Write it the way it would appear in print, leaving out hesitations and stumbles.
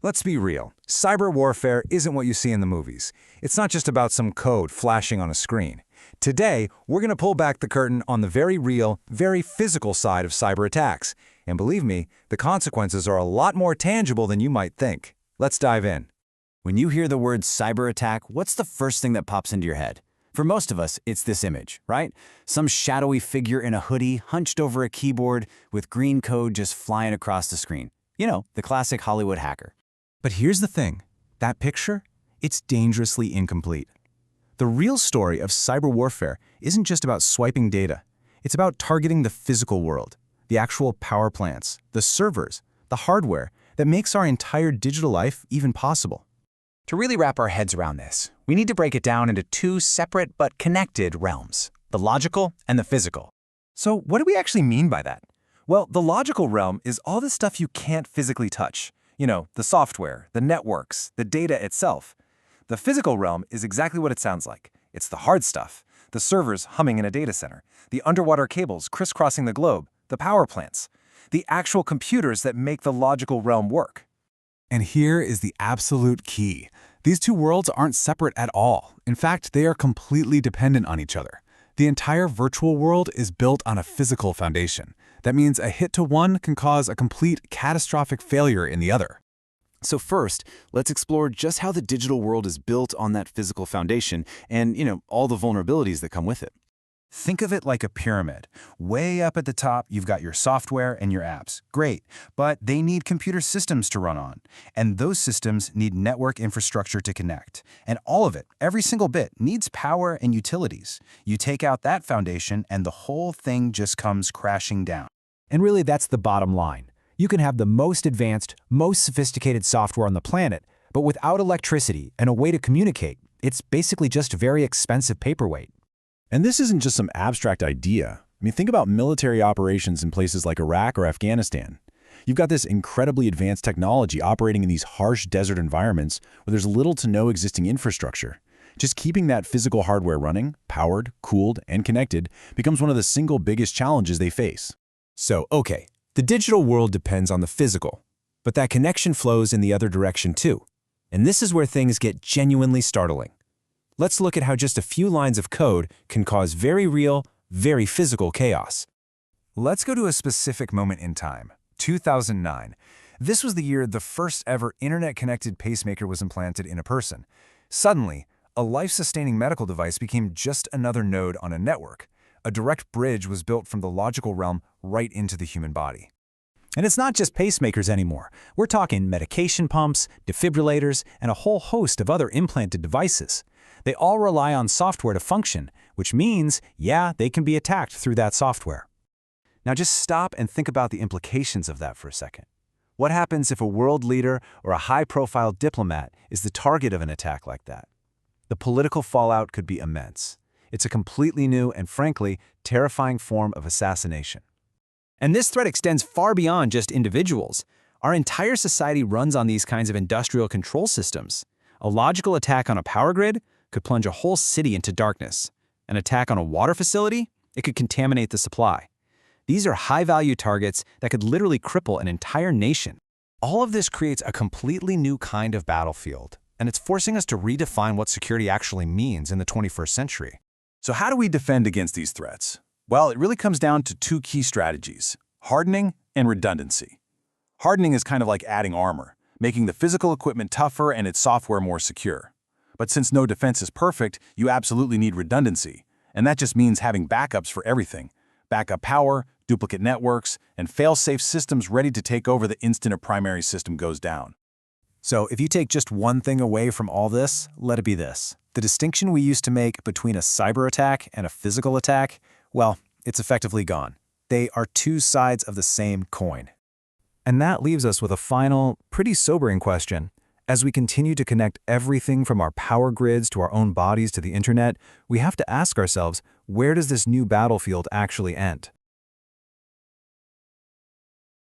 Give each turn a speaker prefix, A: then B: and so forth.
A: Let's be real. Cyber warfare isn't what you see in the movies. It's not just about some code flashing on a screen. Today, we're going to pull back the curtain on the very real, very physical side of cyber attacks. And believe me, the consequences are a lot more tangible than you might think. Let's dive in.
B: When you hear the word cyber attack, what's the first thing that pops into your head? For most of us, it's this image, right? Some shadowy figure in a hoodie, hunched over a keyboard, with green code just flying across the screen. You know, the classic Hollywood hacker.
C: But here's the thing. That picture? It's dangerously incomplete. The real story of cyber warfare isn't just about swiping data. It's about targeting the physical world, the actual power plants, the servers, the hardware that makes our entire digital life even possible.
D: To really wrap our heads around this, we need to break it down into two separate but connected realms, the logical and the physical.
E: So what do we actually mean by that? Well, the logical realm is all the stuff you can't physically touch. You know, the software, the networks, the data itself. The physical realm is exactly what it sounds like. It's the hard stuff, the servers humming in a data center, the underwater cables crisscrossing the globe, the power plants, the actual computers that make the logical realm work.
C: And here is the absolute key. These two worlds aren't separate at all. In fact, they are completely dependent on each other. The entire virtual world is built on a physical foundation. That means a hit to one can cause a complete catastrophic failure in the other.
B: So first, let's explore just how the digital world is built on that physical foundation and, all the vulnerabilities that come with it.
E: Think of it like a pyramid. Way up at the top, you've got your software and your apps. Great, but they need computer systems to run on. And those systems need network infrastructure to connect. And all of it, every single bit, needs power and utilities. You take out that foundation and the whole thing just comes crashing down.
F: And really, that's the bottom line. You can have the most advanced, most sophisticated software on the planet, but without electricity and a way to communicate, it's basically just very expensive paperweight.
C: And this isn't just some abstract idea. Think about military operations in places like Iraq or Afghanistan. You've got this incredibly advanced technology operating in these harsh desert environments where there's little to no existing infrastructure. Just keeping that physical hardware running, powered, cooled, and connected becomes one of the single biggest challenges they face.
F: So, okay, the digital world depends on the physical, but that connection flows in the other direction too. And this is where things get genuinely startling. Let's look at how just a few lines of code can cause very real, very physical chaos.
A: Let's go to a specific moment in time, 2009. This was the year the first ever internet-connected pacemaker was implanted in a person. Suddenly, a life-sustaining medical device became just another node on a network. A direct bridge was built from the logical realm right into the human body.
F: And it's not just pacemakers anymore. We're talking medication pumps, defibrillators, and a whole host of other implanted devices. They all rely on software to function, which means, yeah, they can be attacked through that software.
A: Now just stop and think about the implications of that for a second. What happens if a world leader or a high-profile diplomat is the target of an attack like that? The political fallout could be immense. It's a completely new and, frankly, terrifying form of assassination.
F: And this threat extends far beyond just individuals. Our entire society runs on these kinds of industrial control systems. A logical attack on a power grid could plunge a whole city into darkness. An attack on a water facility, it could contaminate the supply. These are high-value targets that could literally cripple an entire nation.
A: All of this creates a completely new kind of battlefield, and it's forcing us to redefine what security actually means in the 21st century. So how do we defend against these threats? Well, it really comes down to two key strategies: hardening and redundancy. Hardening is kind of like adding armor, making the physical equipment tougher and its software more secure. But since no defense is perfect, you absolutely need redundancy. And that just means having backups for everything: backup power, duplicate networks, and fail-safe systems ready to take over the instant a primary system goes down.
F: So if you take just one thing away from all this, let it be this. The distinction we used to make between a cyber attack and a physical attack, well, it's effectively gone. They are two sides of the same coin. And that leaves us with a final, pretty sobering question. As we continue to connect everything from our power grids to our own bodies to the internet, we have to ask ourselves, where does this new battlefield actually end?